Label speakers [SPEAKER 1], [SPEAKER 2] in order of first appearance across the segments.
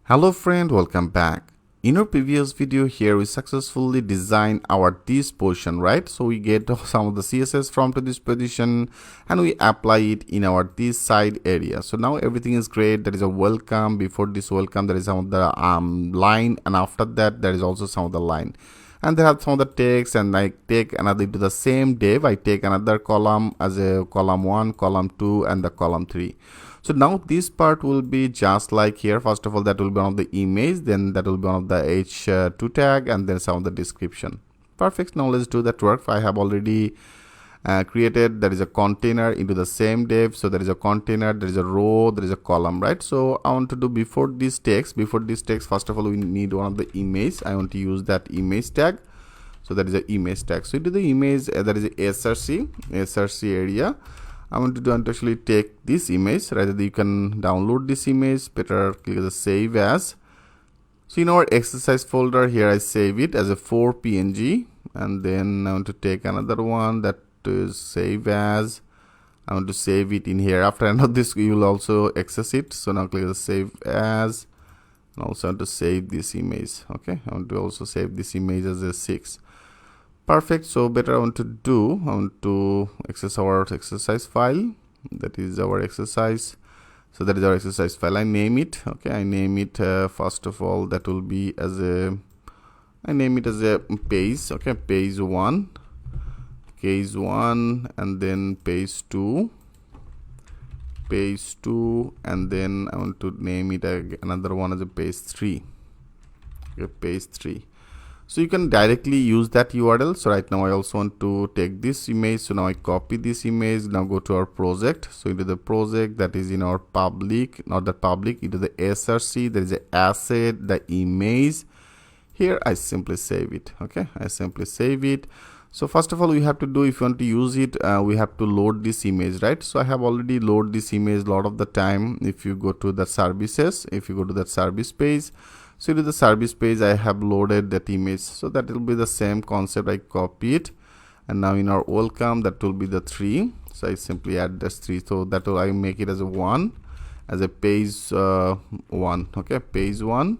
[SPEAKER 1] Hello friend, welcome back. In our previous video here we successfully designed our this position, right? So we get some of the CSS from to this position and we apply it in our this side area. So now everything is great. There is a welcome. Before this welcome there is some of the line, and after that there is also some of the line. And they have some of the text, and I take another into the same div. I take another column as a column 1, column 2 and the column 3. So now this part will be just like here. First of all, that will be one of the image, then that will be one of the h2 tag, and then some of the description. Perfect. Now let's do that work. I have already created, there is a container into the same div. So there is a container, there is a row, there is a column, right? So I want to do before this text, first of all we need one of the image. I want to use that image tag. So that is an image tag. So into the image there is a src area. I want to actually take this image. Rather you can download this image. Better click the save as. So in our exercise folder here I save it as a 4png, and then I want to take another one that is save as. I want to save it in here. After end of this you will also access it. So now click the save as, and also I want to save this image. Okay, I want to also save this image as a 6. Perfect. So better I want to access our exercise file. That is our exercise. So that is our exercise file. I name it. Okay, I name it first of all, that will be as a, I name it as a page. Okay, page 1, case 1, and then page 2, and then I want to name it another one as a page 3. Okay, page 3. So you can directly use that URL. So right now I also want to take this image. So now I copy this image. Now go to our project. So into the project, that is in our public, not the public, into the src, there is a asset, the image. Here I simply save it. Okay, I simply save it. So first of all we have to do, if you want to use it, we have to load this image, right? So I have already loaded this image a lot of the time. If you go to the services, if you go to that service page, so to the service page I have loaded that image. So that will be the same concept. I copy it, and now in our welcome that will be the 3. So I simply add this 3. So that will, I make it as a 1, as a page 1. Okay, page 1,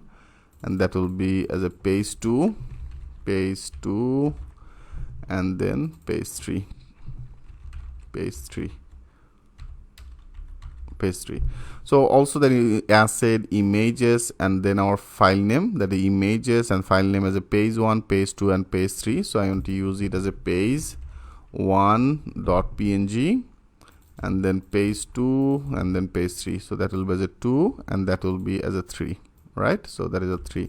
[SPEAKER 1] and that will be as a page 2, and then page 3, page 3. So also the asset, images, and then our file name, that the images and file name as a page 1, page 2 and page 3. So I want to use it as a page 1.png, and then page 2, and then page 3. So that will be as a 2, and that will be as a 3, right? So that is a 3.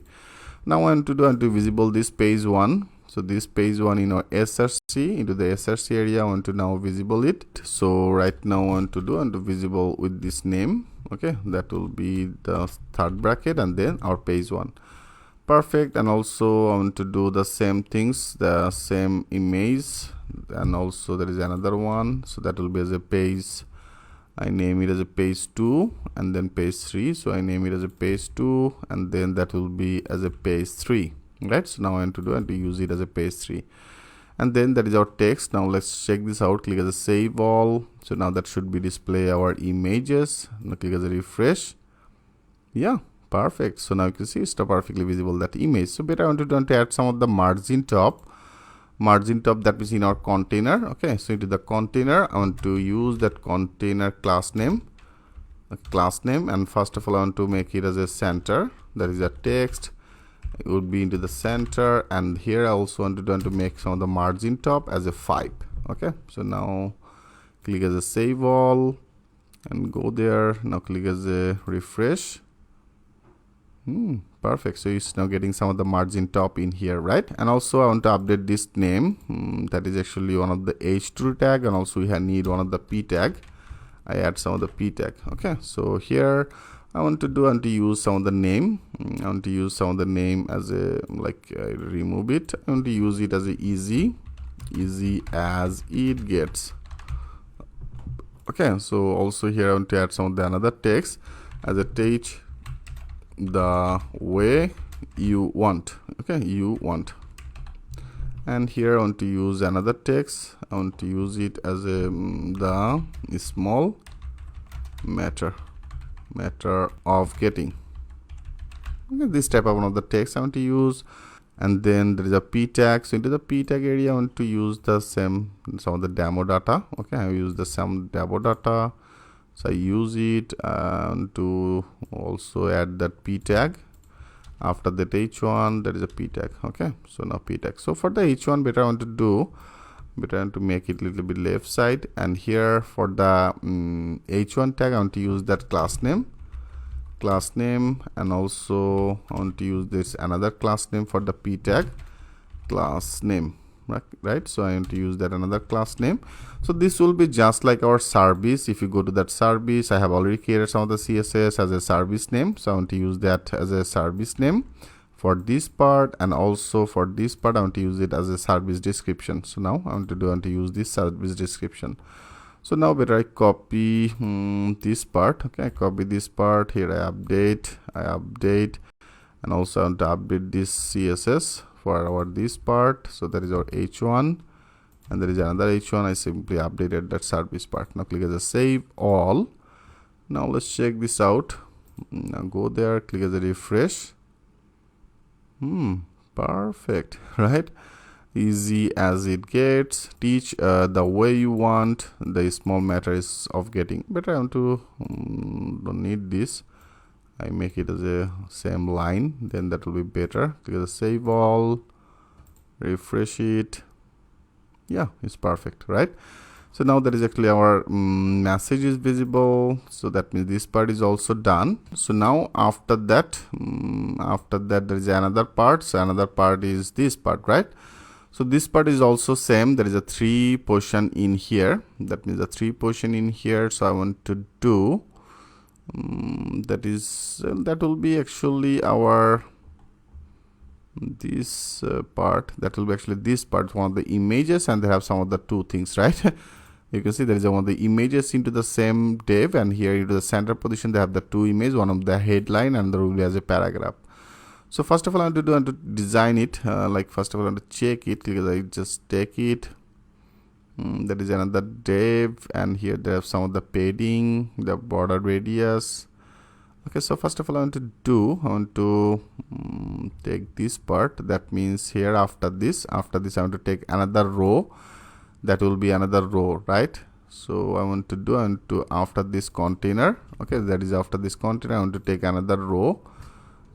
[SPEAKER 1] Now I want to visible this page 1. So this page 1 in our src, into the src area I want to now visible it. So right now I want to visible with this name. Okay, that will be the third bracket, and then our page 1. Perfect. And also I want to do the same things, the same image, and also there is another one. So that will be as a page, I name it as a page 2, and then page 3. So I name it as a page 2, and then that will be as a page 3. Right, so now I want to use it as a page 3, and then that is our text. Now let's check this out. Click as a save all. So now that should be display our images. Now click as a refresh. Yeah, perfect. So now you can see it's perfectly visible, that image. So better I want to add some of the margin top, that is in our container. Okay, so into the container I want to use that container class name, and first of all I want to make it as a center. That is a text. It would be into the center, and here I also want to make some of the margin top as a 5. Okay, so now click as a save all and go there. Now click as a refresh. Perfect. So it's now getting some of the margin top in here, right? And also I want to update this name. That is actually one of the h2 tag, and also we need one of the p tag. I add some of the p tag. Okay, so here I want to use some of the name. I want to use some of the name as a, like, remove it. I want to use it as a easy as it gets. Okay, so also here I want to add some of the another text as a teach the way you want. Okay, you want. And here I want to use another text. I want to use it as a the small matter of getting. Okay, this type of one of the text I want to use. And then there is a p tag. So into the p tag area I want to use the some of the demo data. Okay, I use the some demo data, so I use it to also add that p tag. After that h1 there is a p tag. Okay, so now p tag. So for the h1 better I want to do, better I want to make it a little bit left side, and here for the h1 tag I want to use that class name, and also I want to use this another class name for the p tag, class name, right? So I want to use that another class name. So this will be just like our service. If you go to that service, I have already created some of the css as a service name, so I want to use that as a service name for this part, and also for this part I want to use it as a service description. So now I want to use this service description. So now better I copy this part. Okay, I copy this part here, I update, and also I want to update this css for our this part. So that is our h1, and there is another h1. I simply updated that service part. Now click as a save all. Now let's check this out. Now go there, click as a refresh. Perfect, right? Easy as it gets. Teach the way you want. The small matter is of getting better. I want to don't need this. I make it as a same line, then that will be better. Click the save all, refresh it. Yeah, it's perfect, right? So now that is actually our message is visible. So that means this part is also done. So now after that there is another part. So another part is this part, right? So this part is also same. There is a 3 position in here. That means a 3 position in here. So I want to do that will be actually our this part. That will be actually this part, one of the images, and they have some of the 2 things, right? You can see there is one of the images into the same div, and here into the center position they have the 2 images, one of the headline and the will be as a paragraph. So first of all I want to design it, like first of all I want to check it, because I just take it. That is another div, and here they have some of the padding, the border radius. Okay, so first of all I want to take this part. That means here after this I want to take another row. That will be another row, right? So I want to after this container. Okay, that is after this container I want to take another row.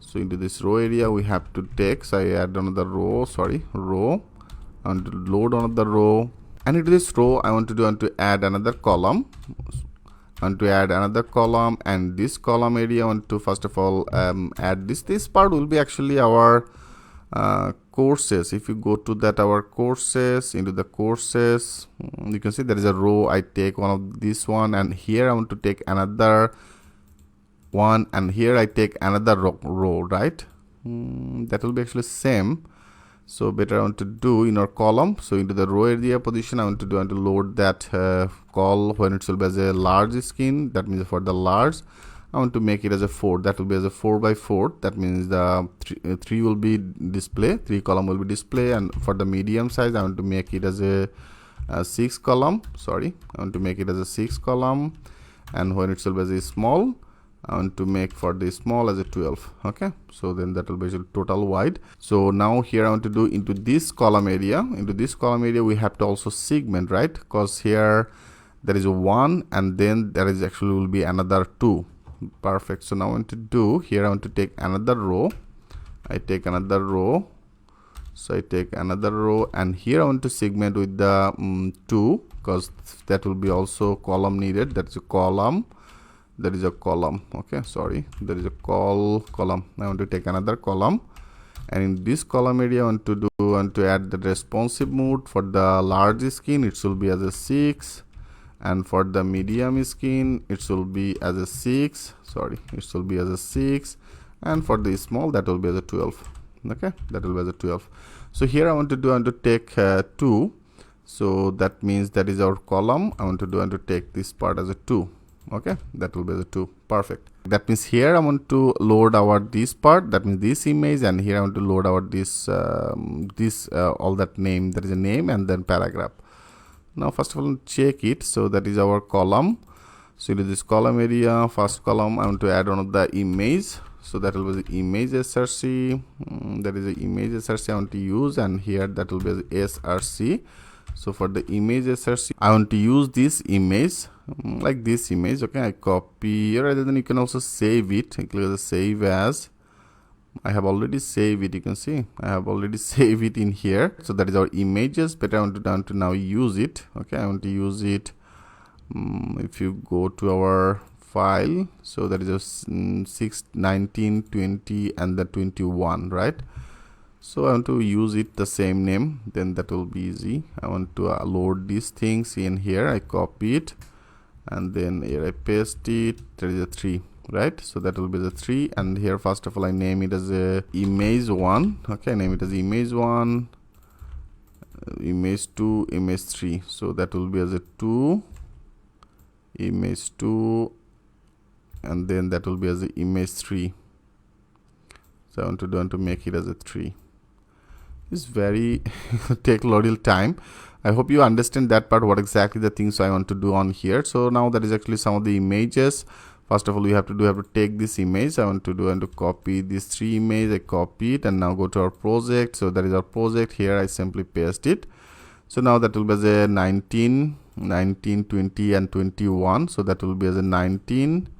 [SPEAKER 1] So into this row area we have to take, so I add another row. I want to load another row, and into this row I want to add another column. And this column area I want to first of all add this part will be actually our courses. If you go to that our courses, into the courses, you can see there is a row. I take one of this one, and here I want to take another one, and here I take another row, right? That will be actually same. So better I want to do in our column. So into the row area position I want to load that call when it will be as a large skin. That means for the large I want to make it as a 4. That will be as a 4 by 4. That means the 3 will be display, 3 column will be display. And for the medium size I want to make it as a 6 column. I want to make it as a 6 column. And when it will be as a small, I want to make for the small as a 12. Okay, so then that will be total wide. So now here I want to do into this column area. Into this column area we have to also segment, right? Because here there is a 1, and then there is actually will be another 2. Perfect. So now I want to do here, I want to take another row. I take another row. So I take another row, and here I want to segment with the 2, because that will be also column needed. That's a column. There is a column. Okay, sorry, there is a column. I want to take another column, and in this column area I want to add the responsive mode. For the large skin it will be as a 6, and for the medium skin it will be as a 6. It will be as a 6, and for the small that will be as a 12. Okay, that will be as a 12. So here I want to take 2. So that means that is our column. I want to take this part as a 2. Okay, that will be the 2. Perfect. That means here I want to load our this part, that means this image, and here I want to load our this all that name. There is a name and then paragraph. Now first of all check it. So that is our column. So into this column area, first column I want to add one of the image. so that will be the image src. That is the image src I want to use, and here that will be the src. So for the image src I want to use this image, like this image. Okay, I copy, rather than you can also save it. Click the save as. I have already saved it. You can see I have already saved it in here. So that is our images, but I want to now use it. Okay, I want to use it. If you go to our file, so that is a 6, 19, 20 and the 21, right? So I want to use it the same name, then that will be easy. I want to load these things in here. I copy it, and then here I paste it. There is a 3, right? So that will be the 3, and here first of all I name it as a image 1. Okay, name it as image 1, image 2, image 3. So that will be as a 2, image 2, and then that will be as the image 3. So I want to make it as a 3. It's very take a little time. I hope you understand that part, what exactly the things I want to do on here. So now that is actually some of the images. First of all, we have to take this image. I want to copy this 3 image. I copy it, and now go to our project. So that is our project. Here I simply paste it. So now that will be as a 19, 20 and 21. So that will be as a 19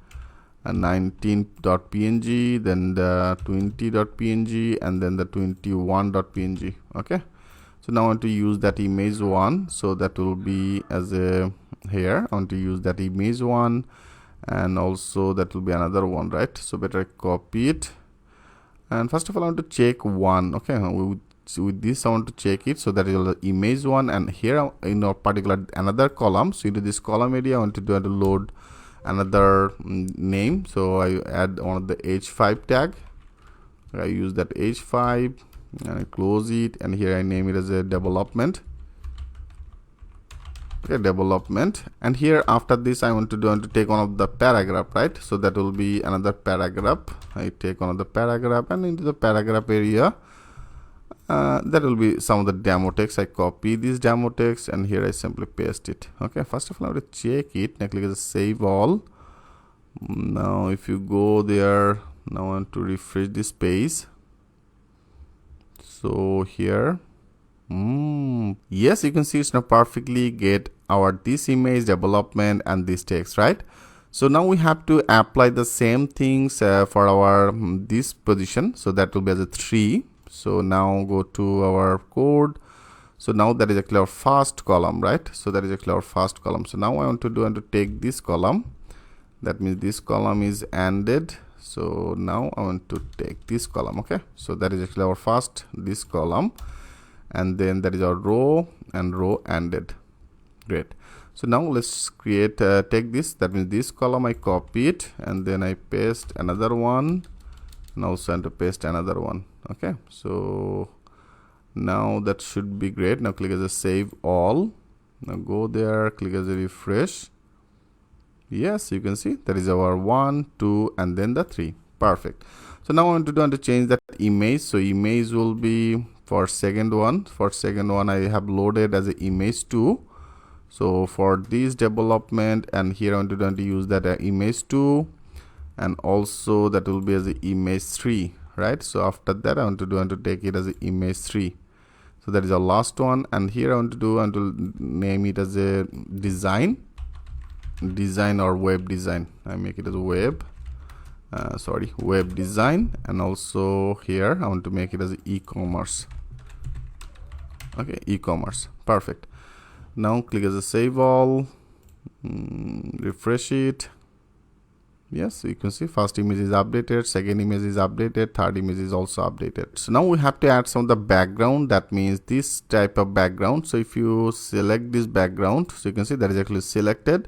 [SPEAKER 1] and 19.png, then the 20.png, and then the 21.png. okay, so now I want to use that image 1. So that will be as a here I want to use that image 1, and also that will be another one, right? So better I copy it, and first of all I want to check 1. okay, with this I want to check it. So that is the image 1, and here in a particular another column. So into this column area I want to load another name. So I add one of the h5 tag. I use that h5 and I close it, and here I name it as a development. Okay, development. And here after this I want to take one of the paragraph, right? So that will be another paragraph. I take one of the paragraph, and into the paragraph area that will be some of the demo text. I copy this demo text, and here I simply paste it. Okay, first of all I want to check it. Now click the save all. Now if you go there, now I want to refresh this page. So here yes, you can see it's now perfectly get our this image, development, and this text, right? So now we have to apply the same things for our this position. So that will be as a 3. So now go to our code. So now that is actually our first column, right? So that is actually our first column. So now I want to take this column. That means this column is ended. So now I want to take this column. Okay, so that is actually our first this column, and then that is our row, and row ended. Great. So now let's create take this. That means this column I copy it, and then I paste another one, and also I want to paste another one. Okay, so now that should be great. Now click as a save all. Now go there, click as a refresh. Yes, you can see that is our 1, 2, and then the 3. Perfect. So now I want to change that image. So image will be for second one. For second one I have loaded as a image 2. So for this development, and here I want to use that image 2, and also that will be as a image 3, right? So after that I want to take it as a image 3. So that is our last one, and here I want to name it as a design or web design. I make it as a web web design, and also here I want to make it as e-commerce. Okay, e-commerce. Perfect. Now click as a save all, refresh it. Yes, you can see first image is updated, second image is updated, third image is also updated. So now we have to add some of the background. That means this type of background. So if you select this background, so you can see that is actually selected.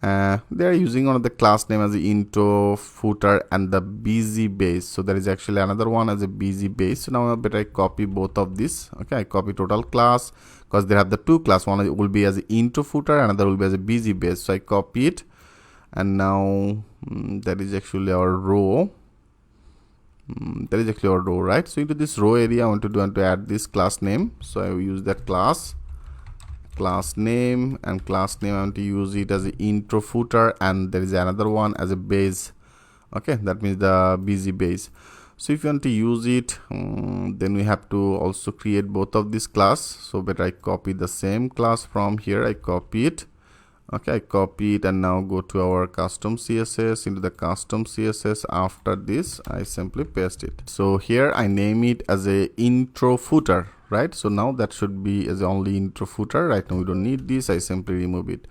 [SPEAKER 1] They are using one of the class name as the intro, footer, and the busy base. So there is actually another one as a busy base. So now I better copy both of this. Okay, I copy total class, because they have the two class. One will be as an intro footer, another will be as a busy base. So I copy it, and now that is actually our row. That is actually our row, right? So into this row area I want to add this class name. So I will use that class name, and class name I want to use it as an intro footer, and there is another one as a base Okay, that means the busy base. So if you want to use it, then we have to also create both of this class. So better I copy the same class from here. I copy it. Okay, I copy it and now go to our custom CSS. Into the custom CSS, after this I simply paste it. So here I name it as a intro footer, right? So now that should be as only intro footer. Right now we don't need this. I simply remove it.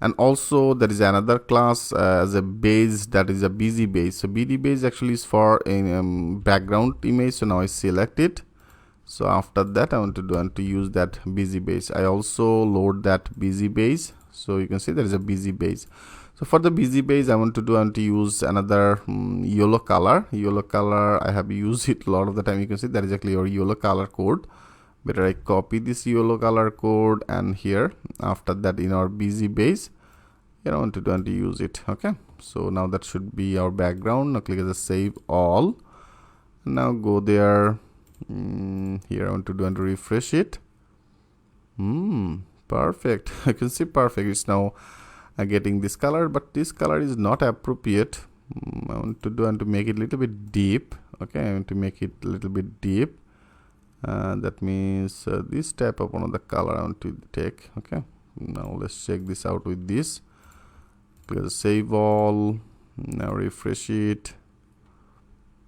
[SPEAKER 1] And also there is another class as a base, that is a busy base. So busy base actually is for a background image. So now I select it. So after that I want to use that busy base. I also load that busy base. So you can see there is a busy base. So for the busy base I want to use another yellow color. Yellow color I have used it a lot of the time. You can see that is actually your yellow color code. Better I copy this yellow color code, and here after that in our busy base here I want to use it. Okay, so now that should be our background. Now click as a save all. Now go there. Here I want to refresh it. Perfect. I can see perfect. It's now getting this color, but this color is not appropriate. I want to make it a little bit deep. Okay, I want to make it a little bit deep. That means this type of another color I want to take. Okay, now let's check this out with this. Click save all. Now refresh it.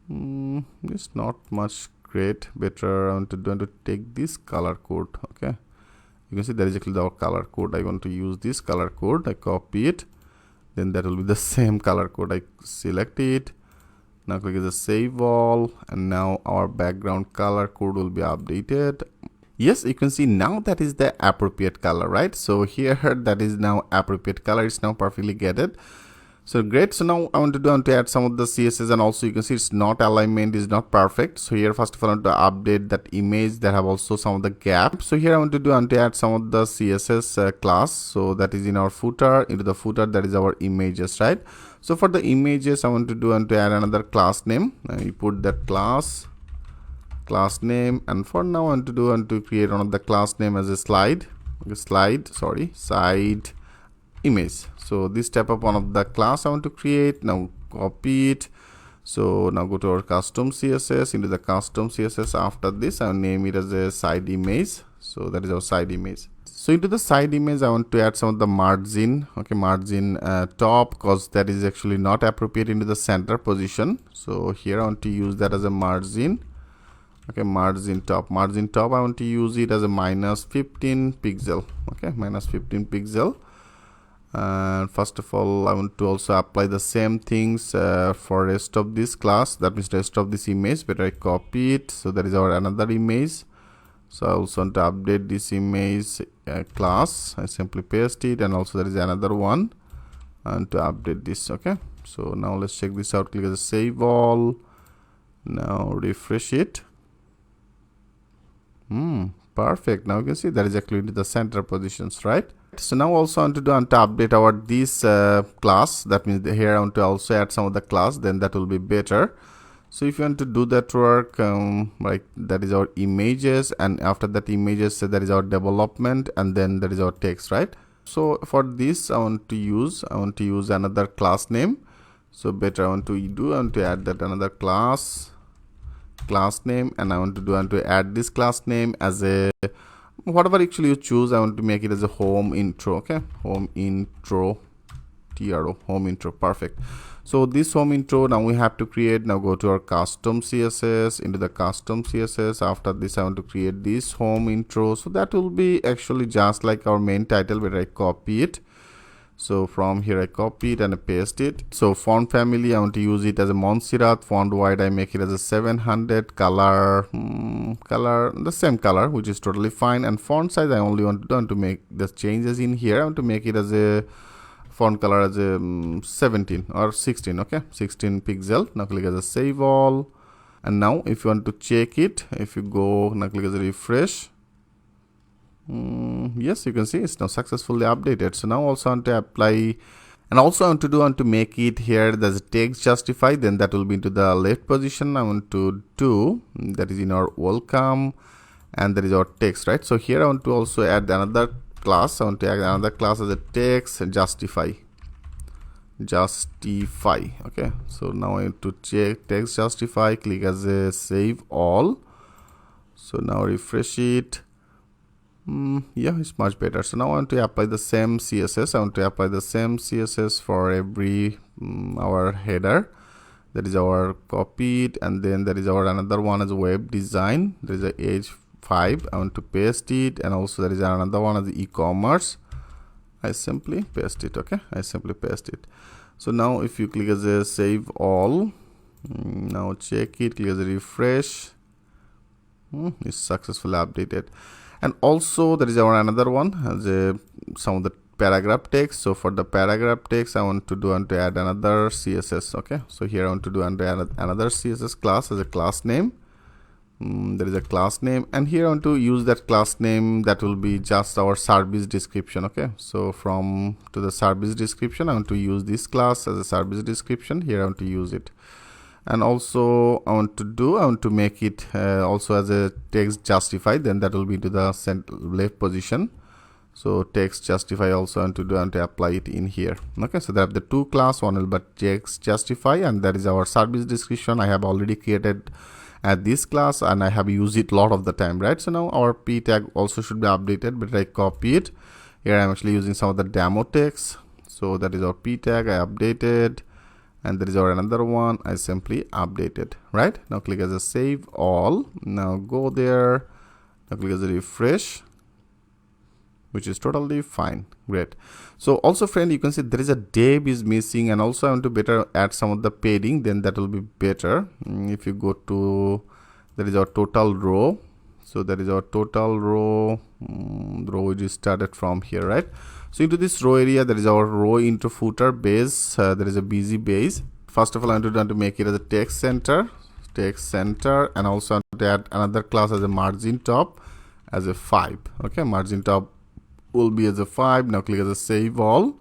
[SPEAKER 1] It's not much great. Better I want to take this color code. Okay, you can see that is actually our color code. I want to use this color code. I copy it, then that will be the same color code. I select it. Now click the save all, and now our background color code will be updated. Yes, you can see now that is the appropriate color, right? So here that is now appropriate color. It's now perfectly get it. So great. So now I want to add some of the CSS, and also you can see it's not alignment is not perfect. So here first of all I want to update that image that have also some of the gaps. So here I want to add some of the CSS class. So that is in our footer. Into the footer, that is our images, right? So for the images I want to add another class name. You put that class name, and for now I want to create another class name as a side image. So this type of one of the class I want to create. Now copy it. So now go to our custom CSS. Into the custom CSS, after this I will name it as a side image. So that is our side image. So into the side image I want to add some of the margin. Okay, margin top, because that is actually not appropriate into the center position. So here I want to use that as a margin. Okay, margin top I want to use it as a -15 pixel. Okay, -15 pixel. And first of all I want to also apply the same things for rest of this class, that means rest of this image. Better I copy it. So that is our another image. So I also want to update this image class. I simply paste it, and also there is another one, and to update this. Okay, so now let's check this out. Click on the save all. Now refresh it. Perfect. Now you can see that is actually into the center positions, right? So now also I want to update our this class. That means here I want to also add some of the class, then that will be better. So if you want to do that work, like that is our images, and after that images, that is our development, and then that is our text, right? So for this I want to use another class name. So better I want to add that another class name, and I want to add this class name as a whatever actually you choose. I want to make it as a home intro. Okay, home intro, home intro. Perfect. So this home intro now we have to create. Now go to our custom CSS. Into the custom CSS, after this I want to create this home intro. So that will be actually just like our main title, where I copy it. So from here I copy it and I paste it. So font family I want to use it as a Montserrat. Font wide I make it as a 700. Color the same color, which is totally fine. And font size I only want to make the changes in here. I want to make it as a font color as a 17 or 16. Okay, 16 pixel. Now click as a save all, and now if you want to check it, if you go now click as a refresh, yes, you can see it's now successfully updated. So now also I want to apply, and also I want to make it here there's a text justify, then that will be into the left position. I want to do that is in our welcome, and that is our text, right? So here I want to also add another class. I want to add another class as a text justify. justify. Okay, so now I have to check text justify, click as a save all. So now refresh it. Yeah, it's much better. So now I want to apply the same CSS. I want to apply the same CSS for every our header. That is our copied, and then there is our another one as web design. There is a H5. I want to paste it, and also there is another one as e-commerce. I simply paste it. Okay, I simply paste it. So now if you click as a save all, now check it, click as a refresh. It's successfully updated. And also there is our another one as a some of the paragraph text. So for the paragraph text, I want to add another CSS. Okay, so here I want to do another CSS class as a class name. There is a class name, and here I want to use that class name that will be just our service description. Okay, so from to the service description, I want to use this class as a service description. Here I want to use it. And also I want to make it also as a text justify, then that will be to the left position. So text justify also I want to apply it in here. Okay, so that the two class, one will be text justify, and that is our service description. I have already created at this class, and I have used it a lot of the time, right? So now our p tag also should be updated, but I copy it. Here I'm actually using some of the demo text. So that is our p tag, I updated. And there is our another one, I simply updated, right? Now click as a save all. Now go there, now click as a refresh, which is totally fine. Great. So also friend, you can see there is a div is missing, and also I want to better add some of the padding, then that will be better. If you go to, there is our total row. So that is our total row, row which is started from here, right? So into this row area, there is our row into footer base. There is a busy base. First of all, I want to make it as a text center, and also I want to add another class as a margin top as a 5. Okay, margin top will be as a 5. Now click as a save all.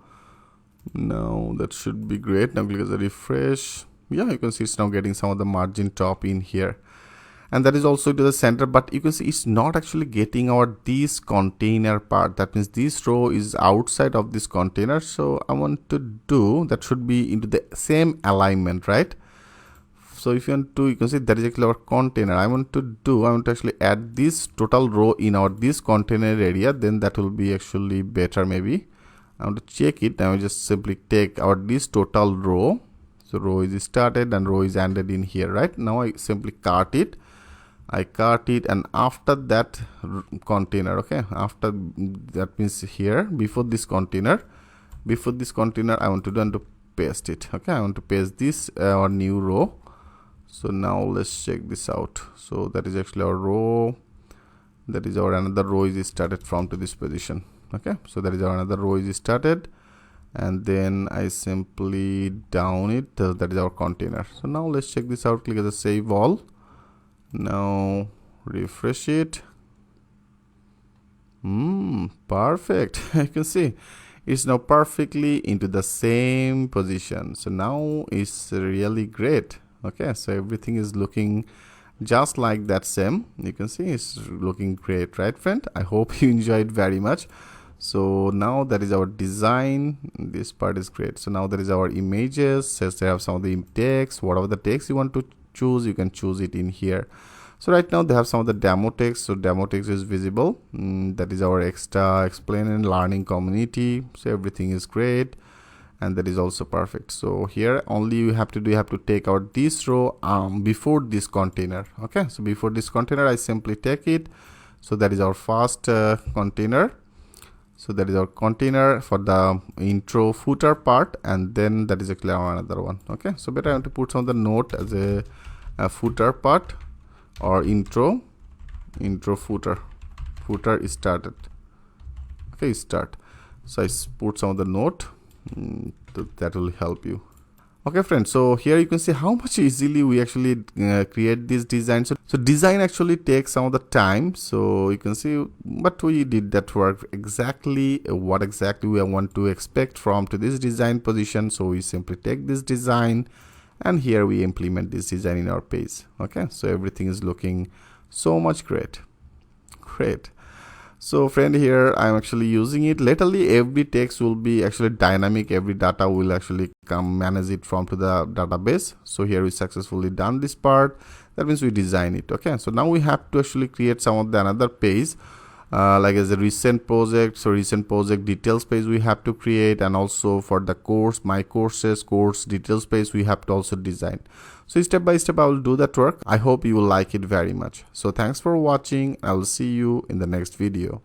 [SPEAKER 1] Now that should be great. Now click as a refresh. Yeah, you can see it's now getting some of the margin top in here. And that is also to the center, but you can see it's not actually getting our this container part. That means this row is outside of this container. So I want to do that should be into the same alignment, right? So if you want to, you can see that is actually our container. I want to actually add this total row in our this container area, then that will be actually better maybe. I want to check it. I will just simply take our this total row. So row is started and row is ended in here, right? Now I simply cart it. I cart it, and after that container, okay, after that means here before this container, I want to paste it. Okay, I want to paste this our new row. So now let's check this out. So that is actually our row. That is our another row is started from to this position. Okay, so that is our another row is started, and then I simply down it. That is our container. So now let's check this out. Click as a save all. Now refresh it. Perfect. You can see it's now perfectly into the same position. So now it's really great. Okay, so everything is looking just like that same. You can see it's looking great, right friend? I hope you enjoyed very much. So now that is our design. This part is great. So now there is our images. Says they have some of the text. Whatever the text you want to choose, you can choose it in here. So right now they have some of the demo text. So demo text is visible. That is our extra explain and learning community. So everything is great, and that is also perfect. So here only you have to take out this row before this container. Okay, so before this container I simply take it. So that is our first container. So that is our container for the intro footer part, and then that is actually our another one. Okay, so better I want to put some of the note as a footer part, or intro footer is started. Okay, start. So I put some of the note that will help you. Okay friends, so here you can see how much easily we actually create this design. So design actually takes some of the time, so you can see, but we did that work exactly what exactly we want to expect from to this design position. So we simply take this design, and here we implement this design in our page. Okay, so everything is looking so much great. So friend, here I'm actually using it. Latterly every text will be actually dynamic, every data will actually come manage it from to the database. So here we successfully done this part. That means we design it. Okay, so now we have to actually create some of the another page, like as a recent project. So recent project details page we have to create, and also for the course, my courses course details page we have to also design. So step by step I will do that work. I hope you will like it very much. So thanks for watching. I will see you in the next video.